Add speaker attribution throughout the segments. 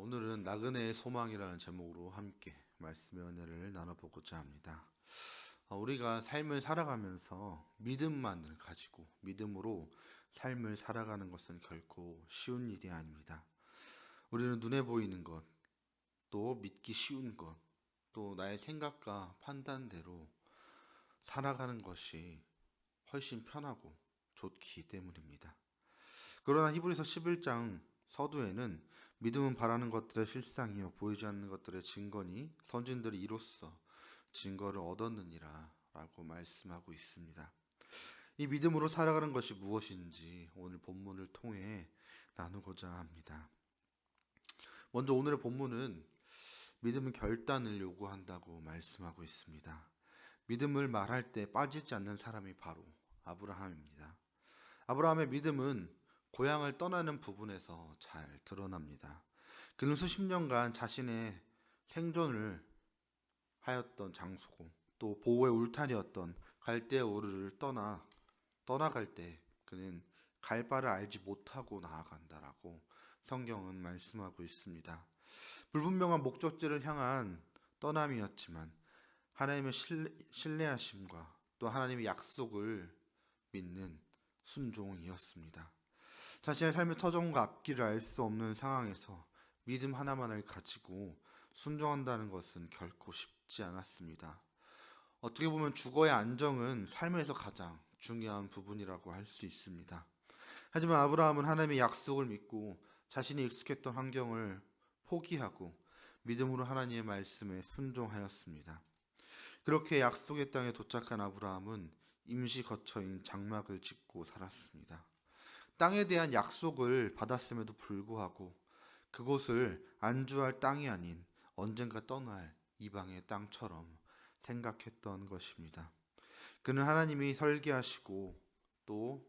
Speaker 1: 오늘은 나그네의 소망이라는 제목으로 함께 말씀의 은혜를 나눠보고자 합니다. 우리가 삶을 살아가면서 믿음만을 가지고 믿음으로 삶을 살아가는 것은 결코 쉬운 일이 아닙니다. 우리는 눈에 보이는 것, 또 믿기 쉬운 것, 또 나의 생각과 판단대로 살아가는 것이 훨씬 편하고 좋기 때문입니다. 그러나 히브리서 11장 서두에는 믿음은 바라는 것들의 실상이요 보이지 않는 것들의 증거니 선진들이 이로써 증거를 얻었느니라 라고 말씀하고 있습니다. 이 믿음으로 살아가는 것이 무엇인지 오늘 본문을 통해 나누고자 합니다. 먼저 오늘의 본문은 믿음은 결단을 요구한다고 말씀하고 있습니다. 믿음을 말할 때 빠지지 않는 사람이 바로 아브라함입니다. 아브라함의 믿음은 고향을 떠나는 부분에서 잘 드러납니다. 그는 수십 년간 자신의 생존을 하였던 장소고 또 보호의 울타리였던 갈대아 우르를 떠나갈 때 그는 갈 바를 알지 못하고 나아간다라고 성경은 말씀하고 있습니다. 불분명한 목적지를 향한 떠남이었지만 하나님의 신뢰하심과 또 하나님의 약속을 믿는 순종이었습니다. 자신의 삶의 터전과 앞길을 알 수 없는 상황에서 믿음 하나만을 가지고 순종한다는 것은 결코 쉽지 않았습니다. 어떻게 보면 주거의 안정은 삶에서 가장 중요한 부분이라고 할 수 있습니다. 하지만 아브라함은 하나님의 약속을 믿고 자신이 익숙했던 환경을 포기하고 믿음으로 하나님의 말씀에 순종하였습니다. 그렇게 약속의 땅에 도착한 아브라함은 임시 거처인 장막을 짓고 살았습니다. 땅에 대한 약속을 받았음에도 불구하고 그곳을 안주할 땅이 아닌 언젠가 떠날 이방의 땅처럼 생각했던 것입니다. 그는 하나님이 설계하시고 또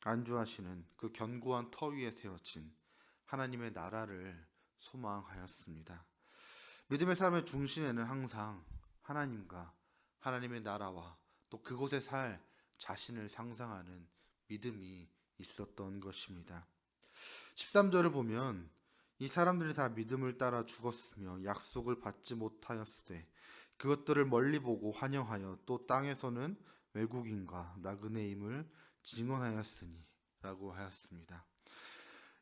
Speaker 1: 안주하시는 그 견고한 터 위에 세워진 하나님의 나라를 소망하였습니다. 믿음의 사람의 중심에는 항상 하나님과 하나님의 나라와 또 그곳에 살 자신을 상상하는 믿음이 있었던 것입니다. 13절을 보면 이 사람들이 다 믿음을 따라 죽었으며 약속을 받지 못하였으되 그것들을 멀리 보고 환영하여 또 땅에서는 외국인과 나그네임을 증언하였으니 라고 하였습니다.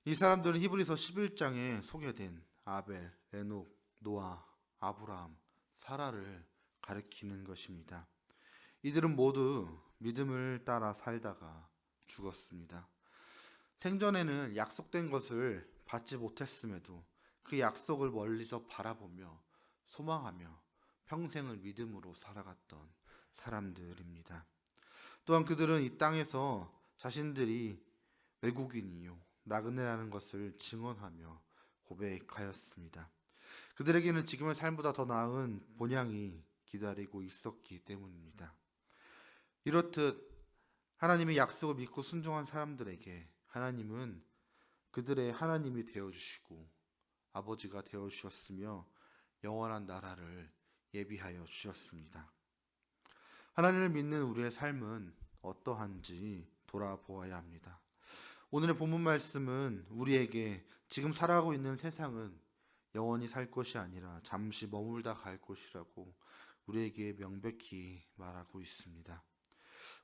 Speaker 1: 이 사람들은 히브리서 11장에 소개된 아벨, 에녹, 노아, 아브라함, 사라를 가리키는 것입니다. 이들은 모두 믿음을 따라 살다가 죽었습니다. 생전에는 약속된 것을 받지 못했음에도 그 약속을 멀리서 바라보며 소망하며 평생을 믿음으로 살아갔던 사람들입니다. 또한 그들은 이 땅에서 자신들이 외국인이요 나그네라는 것을 증언하며 고백하였습니다. 그들에게는 지금의 삶보다 더 나은 본향이 기다리고 있었기 때문입니다. 이렇듯 하나님의 약속을 믿고 순종한 사람들에게 하나님은 그들의 하나님이 되어주시고 아버지가 되어주셨으며 영원한 나라를 예비하여 주셨습니다. 하나님을 믿는 우리의 삶은 어떠한지 돌아보아야 합니다. 오늘의 본문 말씀은 우리에게 지금 살아가고 있는 세상은 영원히 살 것이 아니라 잠시 머물다 갈 곳이라고 우리에게 명백히 말하고 있습니다.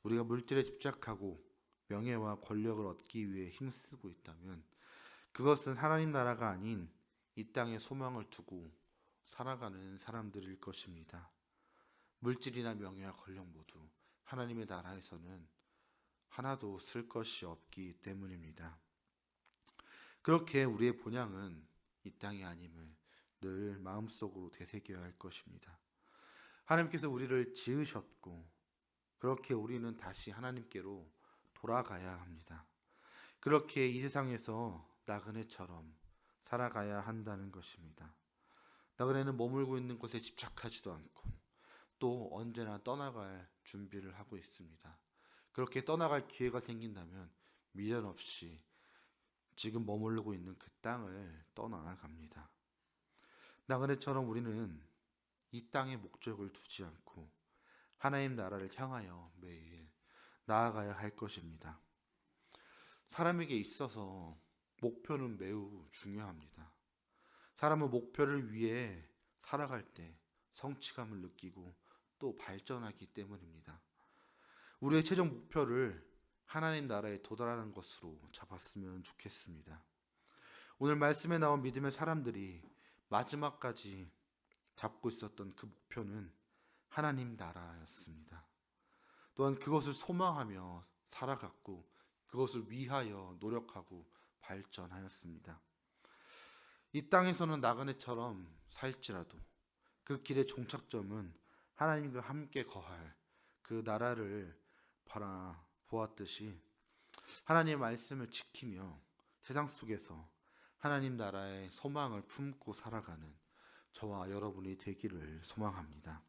Speaker 1: 우리가 물질에 집착하고 명예와 권력을 얻기 위해 힘쓰고 있다면 그것은 하나님 나라가 아닌 이 땅에 소망을 두고 살아가는 사람들일 것입니다. 물질이나 명예와 권력 모두 하나님의 나라에서는 하나도 쓸 것이 없기 때문입니다. 그렇게 우리의 본향은 이 땅이 아님을 늘 마음속으로 되새겨야 할 것입니다. 하나님께서 우리를 지으셨고 그렇게 우리는 다시 하나님께로 돌아가야 합니다. 그렇게 이 세상에서 나그네처럼 살아가야 한다는 것입니다. 나그네는 머물고 있는 곳에 집착하지도 않고 또 언제나 떠나갈 준비를 하고 있습니다. 그렇게 떠나갈 기회가 생긴다면 미련 없이 지금 머무르고 있는 그 땅을 떠나갑니다. 나그네처럼 우리는 이 땅에 목적을 두지 않고 하나님 나라를 향하여 매일 나아가야 할 것입니다. 사람에게 있어서 목표는 매우 중요합니다. 사람은 목표를 위해 살아갈 때 성취감을 느끼고 또 발전하기 때문입니다. 우리의 최종 목표를 하나님 나라에 도달하는 것으로 잡았으면 좋겠습니다. 오늘 말씀에 나온 믿음의 사람들이 마지막까지 잡고 있었던 그 목표는 하나님 나라였습니다. 또한 그것을 소망하며 살아갔고 그것을 위하여 노력하고 발전하였습니다. 이 땅에서는 나그네처럼 살지라도 그 길의 종착점은 하나님과 함께 거할 그 나라를 바라보았듯이 하나님의 말씀을 지키며 세상 속에서 하나님 나라의 소망을 품고 살아가는 저와 여러분이 되기를 소망합니다.